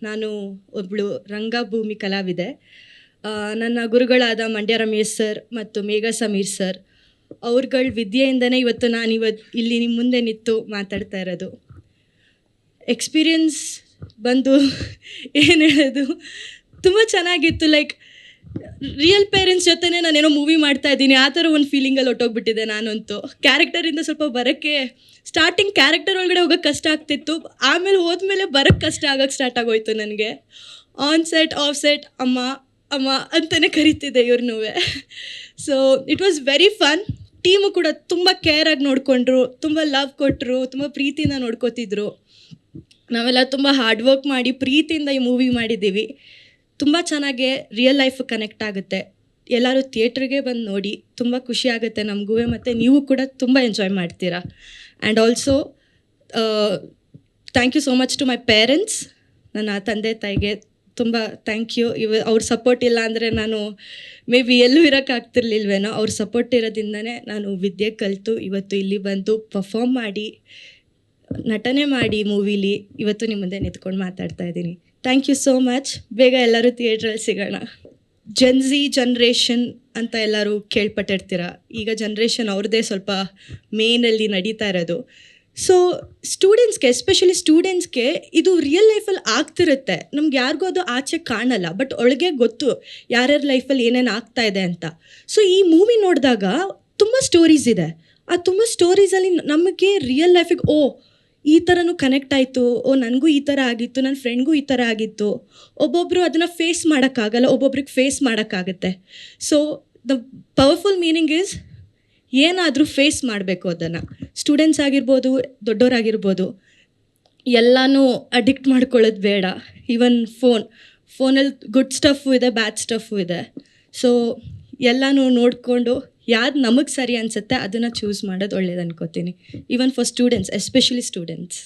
ನಾನು ಒಬ್ಬಳು ರಂಗಭೂಮಿ ಕಲಾವಿದೆ. ನನ್ನ ಗುರುಗಳಾದ ಮಂಡ್ಯ ರಮೇಶ್ ಸರ್ ಮತ್ತು ಮೇಘಾ ಸಮೀರ್ ಸರ್ ಅವ್ರುಗಳ ವಿದ್ಯೆಯಿಂದನೇ ಇವತ್ತು ಇಲ್ಲಿ ನಿಮ್ಮ ಮುಂದೆ ನಿಂತು ಮಾತಾಡ್ತಾ ಇರೋದು. ಎಕ್ಸ್ಪೀರಿಯನ್ಸ್ ಬಂದು ಏನು ಹೇಳೋದು, ತುಂಬ ಚೆನ್ನಾಗಿತ್ತು. ಲೈಕ್ ರಿಯಲ್ ಪೇರೆಂಟ್ಸ್ ಜೊತೆನೇ ನಾನೇನೋ ಮೂವಿ ಮಾಡ್ತಾ ಇದ್ದೀನಿ ಆ ಥರ ಒಂದು ಫೀಲಿಂಗಲ್ಲಿ ಹೊಟ್ಟೋಗ್ಬಿಟ್ಟಿದೆ ನಾನಂತೂ. ಕ್ಯಾರೆಕ್ಟರಿಂದ ಸ್ವಲ್ಪ ಬರೋಕ್ಕೆ ಸ್ಟಾರ್ಟಿಂಗ್ ಕ್ಯಾರೆಕ್ಟರ್ ಒಳಗಡೆ ಹೋಗೋಕ್ಕೆ ಕಷ್ಟ ಆಗ್ತಿತ್ತು, ಆಮೇಲೆ ಹೋದ್ಮೇಲೆ ಬರೋಕ್ಕೆ ಕಷ್ಟ ಆಗೋಕ್ಕೆ ಸ್ಟಾರ್ಟ್ ಆಗೋಯ್ತು ನನಗೆ. ಆನ್ ಸೆಟ್ ಆಫ್ ಸೆಟ್ ಅಮ್ಮ ಅಮ್ಮ ಅಂತಲೇ ಕರಿತಿದ್ದೆ ಇವ್ರನ್ನೂ. So it was very fun. Team ಕೂಡ ತುಂಬ ಕೇರಾಗಿ ನೋಡಿಕೊಂಡ್ರು, ತುಂಬ ಲವ್ ಕೊಟ್ಟರು, ತುಂಬ ಪ್ರೀತಿಯಿಂದ ನೋಡ್ಕೋತಿದ್ರು. ನಾವೆಲ್ಲ ತುಂಬ ಹಾರ್ಡ್ ವರ್ಕ್ ಮಾಡಿ ಪ್ರೀತಿಯಿಂದ ಈ ಮೂವಿ ಮಾಡಿದ್ದೀವಿ. ತುಂಬ ಚೆನ್ನಾಗಿ ರಿಯಲ್ ಲೈಫ್ ಕನೆಕ್ಟ್ ಆಗುತ್ತೆ. ಎಲ್ಲರೂ ಥಿಯೇಟ್ರಿಗೆ ಬಂದು ನೋಡಿ, ತುಂಬ ಖುಷಿ ಆಗುತ್ತೆ ನಮಗೂ, ಮತ್ತು ನೀವು ಕೂಡ ತುಂಬ ಎಂಜಾಯ್ ಮಾಡ್ತೀರಾ. And also thank you so much to my parents. ನನ್ನ ತಂದೆ ತಾಯಿಗೆ ತುಂಬ ಥ್ಯಾಂಕ್ ಯು. ಅವ್ರ ಸಪೋರ್ಟ್ ಇಲ್ಲ ಅಂದರೆ ನಾನು ಮೇ ಬಿ ಎಲ್ಲೂ ಇರೋಕ್ಕಾಗ್ತಿರ್ಲಿಲ್ವೇನೋ. ಅವ್ರ ಸಪೋರ್ಟ್ ಇರೋದ್ರಿಂದನೇ ನಾನು ವಿದ್ಯೆ ಕಲಿತು ಇವತ್ತು ಇಲ್ಲಿ ಬಂದು ಪರ್ಫಾರ್ಮ್ ಮಾಡಿ ನಟನೆ ಮಾಡಿ ಮೂವಿಲಿ ಇವತ್ತು ನಿಮ್ಮ ಮುಂದೆ ನಿಂತ್ಕೊಂಡು ಮಾತಾಡ್ತಾ ಇದ್ದೀನಿ. Thank you so much. ಬೇಗ ಎಲ್ಲರೂ ಥಿಯೇಟ್ರಲ್ಲಿ ಸಿಗೋಣ. ಜನ್ಝಿ ಜನ್ರೇಷನ್ ಅಂತ ಎಲ್ಲರೂ ಕೇಳ್ಪಟ್ಟಿರ್ತೀರ. ಈಗ ಜನ್ರೇಷನ್ ಅವ್ರದ್ದೇ ಸ್ವಲ್ಪ ಮೇನಲ್ಲಿ ನಡೀತಾ ಇರೋದು. ಸೊ ಸ್ಟೂಡೆಂಟ್ಸ್ಗೆ, ಎಸ್ಪೆಷಲಿ ಸ್ಟೂಡೆಂಟ್ಸ್ಗೆ ಇದು ರಿಯಲ್ ಲೈಫಲ್ಲಿ ಆಗ್ತಿರುತ್ತೆ. ನಮ್ಗೆ ಯಾರಿಗೂ ಅದು ಆಚೆ ಕಾಣಲ್ಲ, ಬಟ್ ಒಳಗೆ ಗೊತ್ತು ಯಾರ್ಯಾರ ಲೈಫಲ್ಲಿ ಏನೇನು ಆಗ್ತಾ ಇದೆ ಅಂತ. ಸೊ ಈ ಮೂವಿ ನೋಡಿದಾಗ ತುಂಬ ಸ್ಟೋರೀಸ್ ಇದೆ. ಆ ತುಂಬ ಸ್ಟೋರೀಸಲ್ಲಿ ನಮಗೆ ರಿಯಲ್ ಲೈಫಿಗೆ ಈ ಥರನೂ ಕನೆಕ್ಟ್ ಆಯಿತು, ನನಗೂ ಈ ಥರ ಆಗಿತ್ತು, ನನ್ನ ಫ್ರೆಂಡ್ಗೂ ಈ ಥರ ಆಗಿತ್ತು. ಒಬ್ಬೊಬ್ಬರು ಅದನ್ನು ಫೇಸ್ ಮಾಡೋಕ್ಕಾಗಲ್ಲ, ಒಬ್ಬೊಬ್ರಿಗೆ ಫೇಸ್ ಮಾಡೋಕ್ಕಾಗುತ್ತೆ. So the powerful meaning is ಏನಾದರೂ ಫೇಸ್ ಮಾಡಬೇಕು ಅದನ್ನು. ಸ್ಟೂಡೆಂಟ್ಸ್ ಆಗಿರ್ಬೋದು, ದೊಡ್ಡವರಾಗಿರ್ಬೋದು, ಎಲ್ಲನೂ ಅಡಿಕ್ಟ್ ಮಾಡ್ಕೊಳ್ಳೋದು ಬೇಡ. ಈವನ್ ಫೋನಲ್ಲಿ ಗುಡ್ ಸ್ಟಫು ಇದೆ, ಬ್ಯಾಡ್ ಸ್ಟಫು ಇದೆ. ಸೊ ಎಲ್ಲನೂ ನೋಡಿಕೊಂಡು ಯಾವ್ದು ನಮಗೆ ಸರಿ ಅನಿಸುತ್ತೆ ಅದನ್ನು ಚೂಸ್ ಮಾಡೋದು ಒಳ್ಳೇದು ಅನ್ಕೋತೀನಿ. Even for students, especially students.